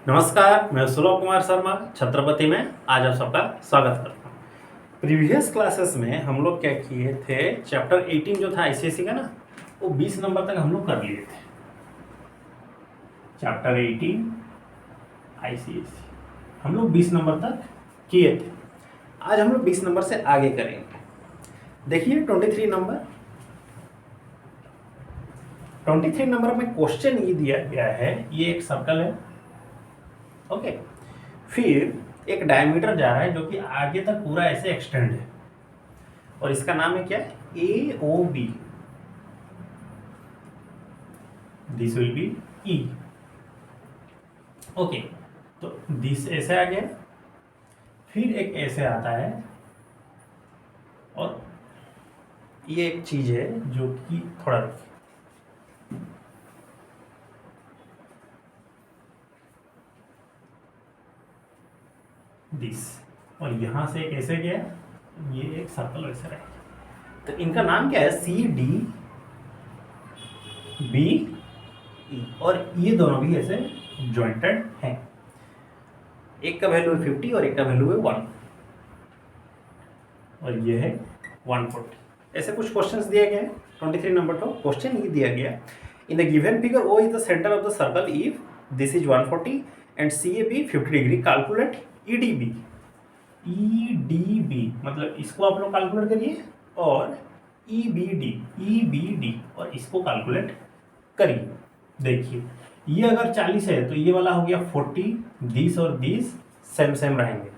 नमस्कार, मैं सुलभ कुमार शर्मा छत्रपति में आज आप सबका स्वागत करता हूँ। प्रीवियस क्लासेस में हम लोग क्या किए थे, चैप्टर 18 जो था आईसीएसई का ना, वो 20 नंबर तक हम लोग कर लिए थे। चैप्टर 18 आईसीएसई हम लोग 20 नंबर तक किए थे। आज हम लोग 20 नंबर से आगे करेंगे। देखिए 23 नंबर में क्वेश्चन ये दिया गया है, ये एक सर्कल है, ओके। फिर एक डायमीटर जा रहा है जो कि आगे तक पूरा ऐसे एक्सटेंड है और इसका नाम है क्या, A O B. This will be E, okay. तो दिस ऐसे आ गया, फिर एक ऐसे आता है और ये एक चीज है जो कि थोड़ा रखिए, दिस, और यहां से एक ऐसे गया, ये एक सर्कल वैसे रहेगा। तो इनका नाम क्या है, सी डी बी ई, और ये दोनों भी ऐसे ज्वाइंटेड हैं। एक का वैल्यू है 50 और एक का वैल्यू है 1, और ये है 140। ऐसे कुछ क्वेश्चंस दिए गए हैं। 23 नंबर का क्वेश्चन ये दिया गया, in the given figure O is the centre of the circle if this is 140 and C A B 50 degree, calculate E D B. E D B मतलब इसको आप लोग कैलकुलेट करिए, और ई बी डी और इसको कैलकुलेट करिए। देखिए ये अगर 40 है तो ये वाला हो गया 40, दिस और दिस सेम सेम रहेंगे,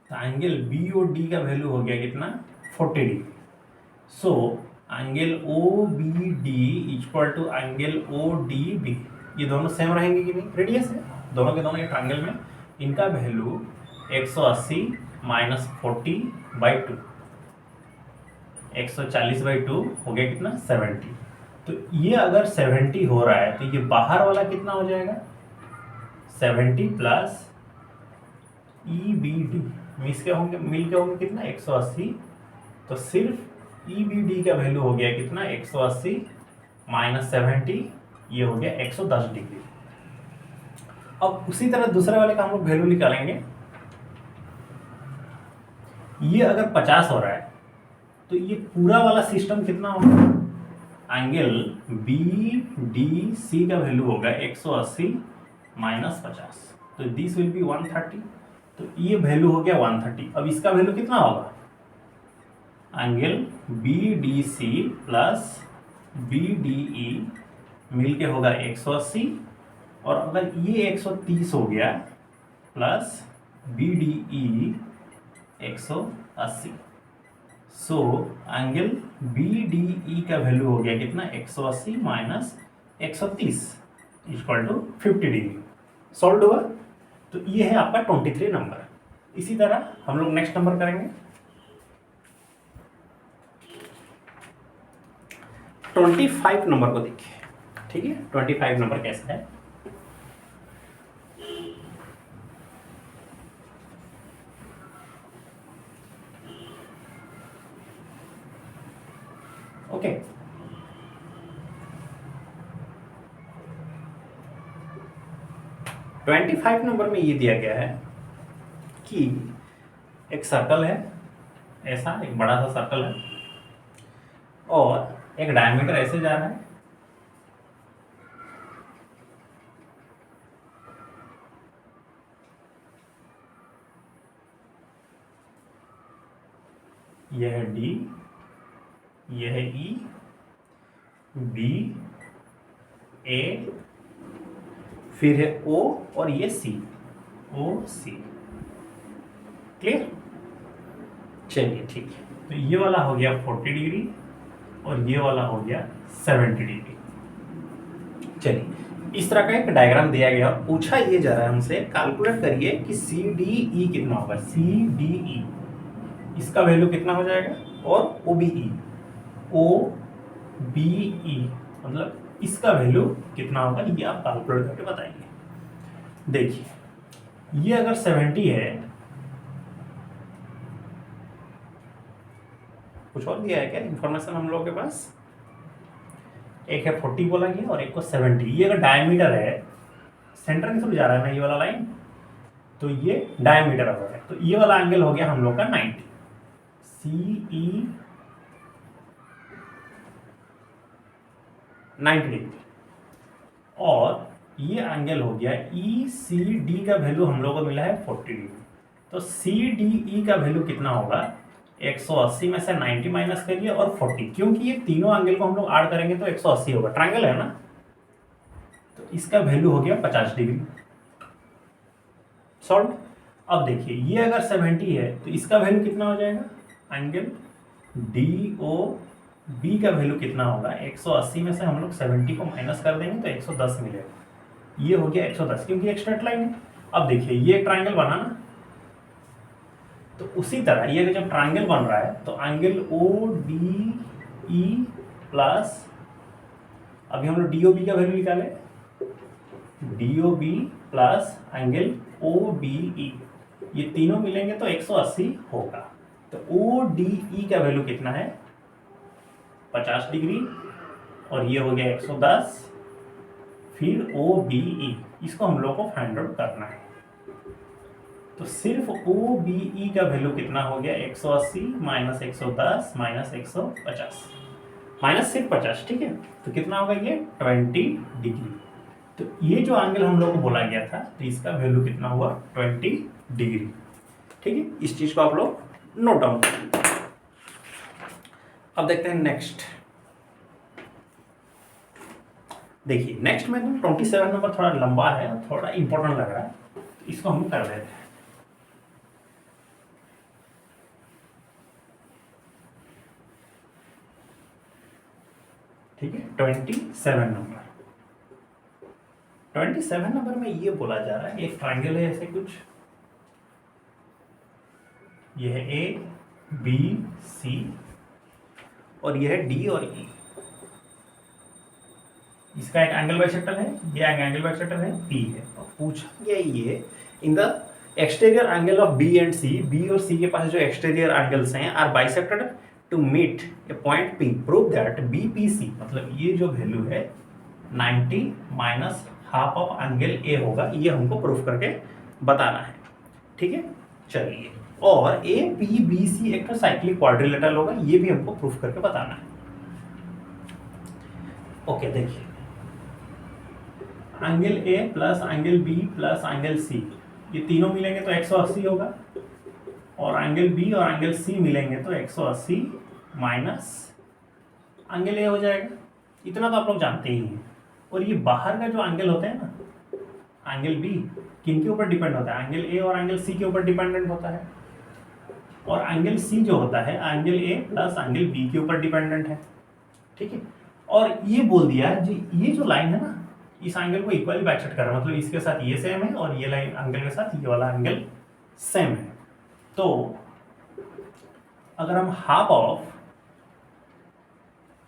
तो एंगल बी और डी का वैल्यू हो गया कितना, 40 degree. So angle O B D equal to angle O D B, ये दोनों सेम रहेंगे कि नहीं, रेडियस है दोनों के दोनों, एक ट्रायंगल में इनका वैल्यू 180 माइनस 40/2, 140/2 हो गया कितना, 70। तो ये अगर 70 हो रहा है तो ये बाहर वाला कितना हो जाएगा, 70 प्लस ई बी डी, मिल के होंगे कितना, 180। तो सिर्फ ई बी डी का वैल्यू हो गया कितना, 180 माइनस 70, ये हो गया 110 डिग्री। अब उसी तरह दूसरे वाले का हम लोग वैल्यू निकालेंगे। ये अगर 50 हो रहा है तो ये पूरा वाला सिस्टम कितना होगा, एंगल बी डी सी का वैल्यू होगा 180 माइनस 50, तो दिस विल बी 130। तो ये वैल्यू हो गया 130। अब इसका वैल्यू कितना होगा, angle B D C plus B D E मिल के होगा 180, और अगर ये 130 हो गया plus B D E 180, so angle B D E का वैल्यू हो गया कितना, 180 minus 130 equal to 50 degree. Solve हुआ। तो ये है आपका 23 नंबर। इसी तरह हम लोग नेक्स्ट नंबर करेंगे 25 नंबर को देखिए, ठीक है। 25 नंबर कैसा है, ओके। ट्वेंटी 25 नंबर में ये दिया गया है कि एक सर्कल है, ऐसा एक बड़ा सा सर्कल है, और एक डायमीटर ऐसे जा रहा है, यह है डी, यह है ई, बी, ए, फिर है ओ, और ये सी, ओ सी। क्लियर, चलिए ठीक है। तो ये वाला हो गया 40 डिग्री और ये वाला हो गया 70 डिग्री। चलिए इस तरह का एक डायग्राम दिया गया, पूछा ये जा रहा है हमसे, कैलकुलेट करिए कि सी डी ई कितना होगा, सी डी ई इसका वैल्यू कितना हो जाएगा, और O B E, O B E मतलब इसका वैल्यू कितना होगा, ये आप कैलकुलेट करके बताइए। देखिए ये अगर 70 है, कुछ और दिया है क्या इंफॉर्मेशन हम लोगों के पास, एक है 40 बोला गया और एक को 70। ये अगर डायमीटर है सेंटर के थ्रू जा रहा है ना ये वाला लाइन, तो ये डायमीटर हो गया, तो ये वाला एंगल हो गया हम लोग का 90, CE 90 डिग्री। और ये एंगल हो गया ECD का वैल्यू हम लोग को मिला है 40 डिग्री। तो CDE का वैल्यू कितना होगा, 180 में से 90 माइनस करिए और 40, क्योंकि ये तीनों एंगल को हम लोग ऐड करेंगे तो 180 होगा, ट्रायंगल है ना, तो इसका वैल्यू हो गया 50 डिग्री। सॉल्व। अब देखिए ये अगर 70 है तो इसका वैल्यू कितना हो जाएगा, एंगल DOB का वैल्यू कितना होगा, 180 में से हम लोग 70 को माइनस कर देंगे तो 110 मिलेगा, ये हो गया 110, क्योंकि एक स्ट्रेट लाइन है। अब देखिए ये एक ट्रायंगल बना ना, तो उसी तरह ये जब ट्रायंगल बन रहा है तो एंगल ODE प्लस, अभी हम लोग DOB का वैल्यू निकाले, DOB प्लस एंगल OBE, ये तीनों मिलेंगे तो 180 होगा। तो ODE का वैल्यू कितना है, 50 डिग्री, और ये हो गया 110, फिर OBE, इसको हम लोग को फाइंड आउट करना है। तो सिर्फ OBE का वैल्यू कितना हो गया, 180 माइनस 110 माइनस 150, माइनस सिर्फ 50, ठीक है, तो कितना होगा ये 20 डिग्री। तो ये जो एंगल हम लोग को बोला गया था, तो इसका वैल्यू कितना हुआ 20 डिग्री, ठीक है। इस चीज को आप लोग नोट डाउन करें। अब देखते हैं नेक्स्ट। देखिए नेक्स्ट में 27 नंबर थोड़ा लंबा है, थोड़ा इंपॉर्टेंट लग रहा है, तो इसको हम कर लेते हैं। ठीक है, 27 नंबर, 27 नंबर में ये बोला जा रहा है एक ट्रायंगल है ऐसे कुछ, ये है ABC और ये है D और E, इसका एक एंगल बाइसेक्टर है, ये एंगल बाइसेक्टर है P है, और पूछा गया ये in the exterior angle of B and C, B और C के पास जो एक्सटीरियर एंगल्स हैं are bisected to meet a point P, prove that BPC, मतलब ये जो वैल्यू है 90 minus half of angle A होगा, ये हमको प्रूफ करके बताना है, ठीक है। चलिए, और APBC एक तो साइक्लिक क्वाड्रिलेटरल होगा, ये भी हमको प्रूफ करके बताना है। ओके, देखिए angle A plus angle B plus angle C, ये तीनों मिलेंगे तो 180 होगा, और एंगल B और एंगल C मिलेंगे तो 180 माइनस एंगल A हो जाएगा, इतना तो आप लोग जानते ही हैं। और ये बाहर का जो एंगल होता है ना, एंगल B किन के ऊपर डिपेंड होता है, एंगल A और एंगल C के ऊपर डिपेंडेंट होता है, और एंगल C जो होता है angle A plus angle B के ऊपर डिपेंडेंट है, ठीक है। और ये बोल दिया जी, ये जो लाइन है ना, इस एंगल को इक्वली बाइसेक्ट कर रहा है, मतलब इसके साथ ये सेम है और ये लाइन एंगल के साथ ये वाला एंगल सेम है। तो अगर हम हाफ ऑफ,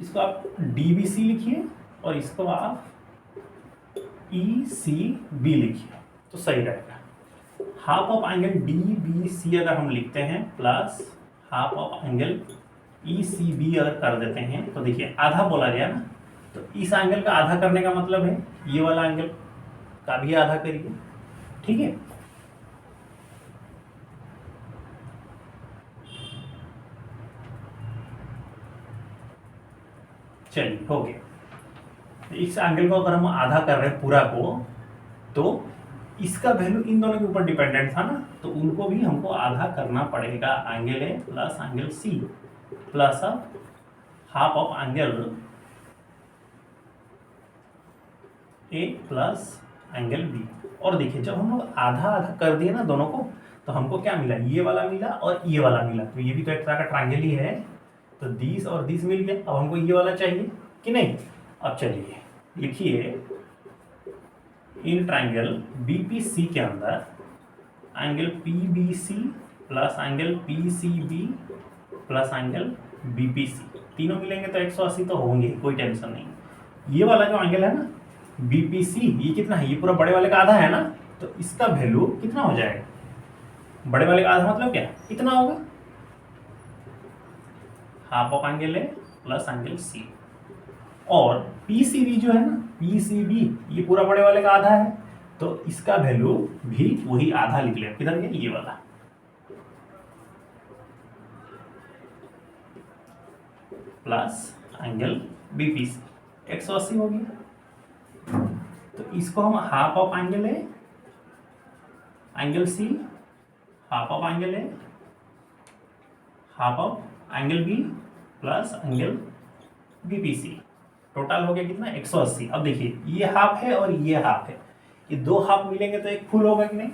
इसको आप DBC लिखिए और इसको आप ECB लिखिए तो सही रहेगा। हाफ ऑफ एंगल DBC अगर हम लिखते हैं plus half of angle ECB अगर कर देते हैं, तो देखिए आधा बोला गया ना, तो इस एंगल का आधा करने का मतलब है ये वाला एंगल का भी आधा करिए, ठीक है। चलिए, हो गया। इस एंगल को अगर हम आधा कर रहे हैं पूरा को, तो इसका वैल्यू इन दोनों के ऊपर डिपेंडेंट था ना, तो उनको भी हमको आधा करना पड़ेगा। Angle A plus angle C plus half of angle A plus angle B। और देखिए जब हम लोग आधा आधा कर दिए ना दोनों को, तो हमको क्या मिला, ये वाला मिला और ये वाला मिला, तो ये भी तो एक तरह का ट्रायंगल ही है, तो दिस और दिस मिल गया। अब हमको ये वाला चाहिए कि नहीं। अब चलिए लिखिए, इन ट्रायंगल BPC के अंदर angle PBC plus angle PCB plus angle BPC, तीनों मिलेंगे तो 180 तो होंगे, कोई टेंशन नहीं। ये वाला जो एंगल है ना BPC, ये कितना है, ये पूरा बड़े वाले का आधा है ना, तो इसका वैल्यू कितना हो जाएगा, बड़े वाले का आधा मतलब क्या, इतना होगा, half of angle A plus angle C। और PCB जो है ना, PCB ये पूरा बड़े वाले का आधा है, तो इसका वैल्यू भी वही आधा लिख लिया, किधर गया ये वाला, प्लस एंगल बीपीसी 180 हो गया। तो इसको हम हाफ ऑफ एंगल है angle C, half of angle है half of angle B plus angle BPC, total हो गया कितना 180। अब देखिए ये हाफ है और ये हाफ है, ये दो हाफ मिलेंगे तो एक फुल होगा कि नहीं,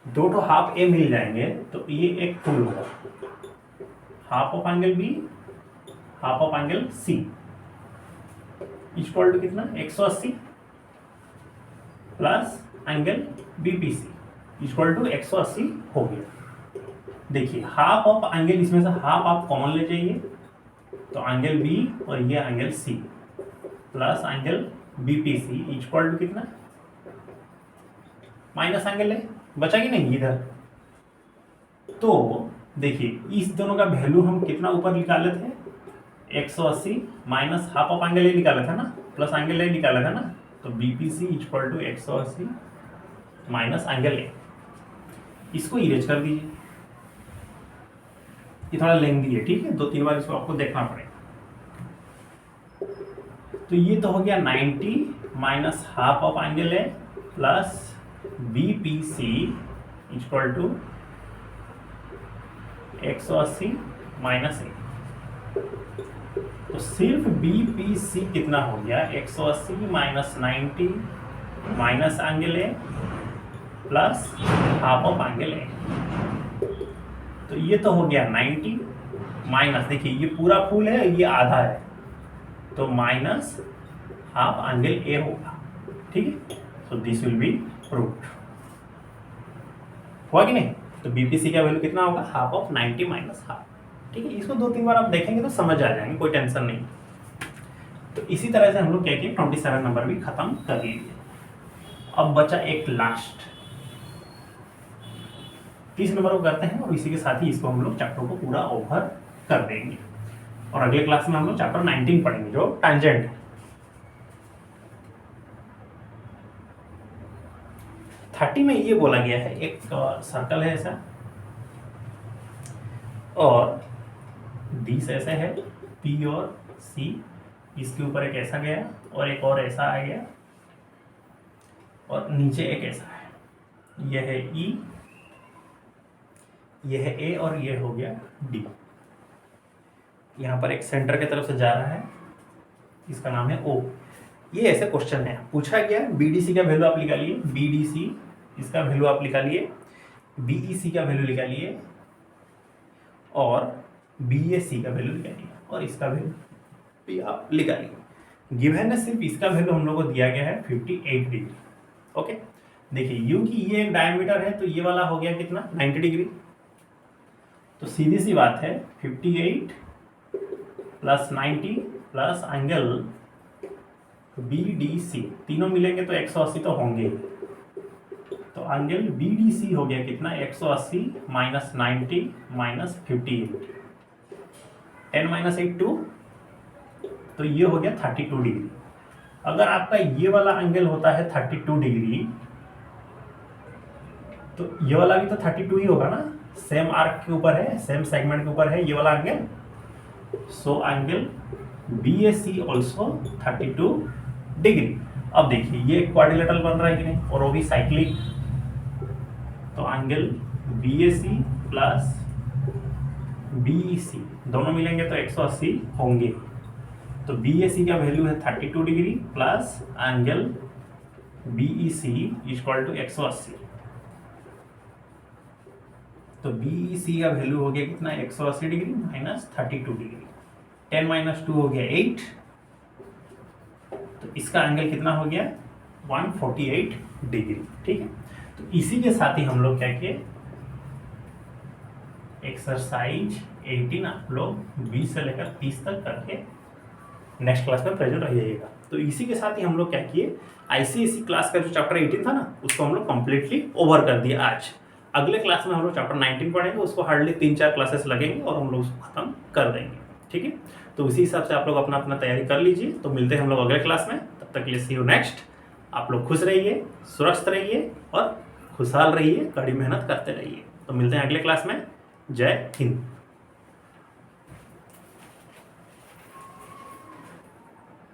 दो तो हाफ ए मिल जाएंगे तो ये एक फुल होगा, half of angle B half of angle C equal to कितना 180 plus angle BPC equal to 180 हो गया। देखिए हाफ ऑफ एंगल, इसमें से हाफ आप कॉमन ले जाइए, तो एंगल बी और ये angle C plus angle BPC equal to कितना, माइनस एंगल है, बचा कि नहीं इधर। तो देखिए इस दोनों का वैल्यू हम कितना ऊपर निकाले थे, 180 माइनस हाफ ऑफ एंगल ए निकाला था ना, प्लस एंगल ए निकाला था ना, तो BPC equal to 180 minus angle A, इसको इरेज कर दीजिए, ये थोड़ा लेंथी है, ठीक है, 2-3 बार इसको आपको देखना पड़ेगा। तो ये तो हो गया 90 minus half of angle A plus BPC equal to 180 minus A. तो सिर्फ बीपीसी कितना हो गया, 180 minus 90 minus angle A plus half of angle A, तो ये तो हो गया 90 माइनस, देखिए ये पूरा फुल है ये आधा है, तो माइनस हाफ एंगल ए होगा, ठीक है। So this will be proved, हुआ कि नहीं। तो बीपीसी का वैल्यू कितना होगा, हाफ ऑफ 90 माइनस हाफ, ठीक है। इसको 2-3 बार आप देखेंगे तो समझ आ जाएंगे, कोई टेंशन नहीं। तो इसी तरह से हम लोग क्या किए 27 नंबर भी खत्म कर लिए। अब बचा एक लास्ट 30 नंबर को करते हैं और इसी के साथ ही इसको हम लोग चैप्टर को पूरा ओवर कर देंगे, और अगले क्लास में हम लोग चैप्टर 19 पढ़ेंगे जो टैंजेंट है। थर्टी में ये बोला गया है, एक सर्कल है ऐसा और दिस ऐसे है पी और सी, इसके ऊपर एक ऐसा गया और एक और ऐसा आ गया और नीचे एक ऐसा है, यह है ई, यह है ए और ये हो गया डी। यहाँ पर एक सेंटर की तरफ से जा रहा है, इसका नाम है ओ। ये ऐसे क्वेश्चन है, पूछा गया बीडीसी का वैल्यू आप निकालिए, बीडीसी इसका वैल्यू आप निकालिए, बीईसी का वैल्यू निकालिए और बीएसी का वैल्यू निकालिए और इसका वैल्यू भी आप निकालिए। गिवन है सिर्फ इसका वैल्यू हम लोग को दिया गया है 58 डिग्री। ओके, देखिए यू की ये एक डायमीटर है तो ये वाला हो गया कितना 90 डिग्री। तो सीधी सी बात है 58 प्लस 90 प्लस एंगल BDC, तीनों मिलेंगे तो 180 तो होंगे। तो एंगल BDC हो गया कितना 180 माइनस 90 माइनस 58, 10 माइनस 8 2, तो ये हो गया 32 डिग्री। अगर आपका ये वाला एंगल होता है 32 डिग्री तो ये वाला भी तो 32 ही होगा ना, सेम आर्क के ऊपर है, सेम सेगमेंट के ऊपर है ये वाला angle. So angle BAC also 32 degree. अब देखिए ये क्वाड्रिलेटरल बन रहा है कि नहीं, और वो भी साइक्लिक। तो एंगल BAC प्लस BEC दोनों मिलेंगे तो 180 होंगे। तो BAC का वैल्यू है 32 degree plus angle BEC equal to 180। तो BEC का वैल्यू हो गया कितना 180 डिग्री माइनस 32 डिग्री, 10 माइनस 2 हो गया 8, तो इसका एंगल कितना हो गया 148 डिग्री। ठीक है, तो इसी के साथ ही हम लोग क्या किए, एक्सरसाइज 18 आप लोग 20 से लेकर 30 तक करके नेक्स्ट क्लास में प्रेजेंट रहिएगा। तो इसी के साथ ही हम लोग क्या किए, आईसीएसई क्लास का जो चैप्टर 18 था ना उसको हम लोग कंप्लीटली ओवर कर दिया आज। अगले क्लास में हम लोग चैप्टर 19 पढ़ेंगे, उसको हार्डली 3-4 क्लासेस लगेंगे और हम लोग उसको खत्म कर देंगे। ठीक है, तो उसी हिसाब से आप लोग अपना अपना तैयारी कर लीजिए। तो मिलते हैं हम लोग अगले क्लास में, तब तक के लिए सी यू नेक्स्ट। आप लोग खुश रहिए, सुरक्षित रहिए और खुशहाल रहिए, कड़ी मेहनत करते रहिए। तो मिलते हैं अगले क्लास में। जय हिंद।